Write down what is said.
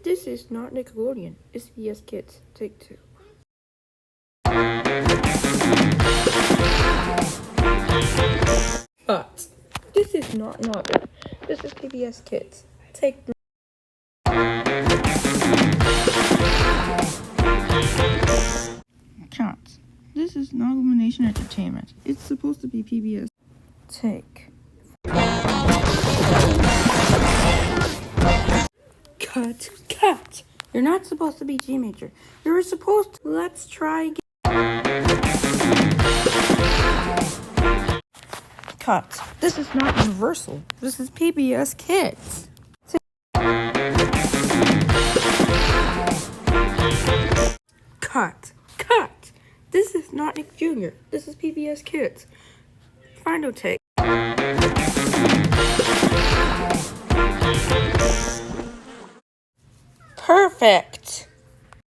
This is not Nickelodeon. It's PBS Kids. Take two. But this is not Naga. This is PBS Kids. Take three. Cut. This is Nomination Entertainment. It's supposed to be PBS. Take. Cut. You're not supposed to be G major. You're supposed to. Let's try again. Cut. This is not Universal. This is PBS Kids. Cut. This is not Nick Jr. This is PBS Kids. Final take. Perfect.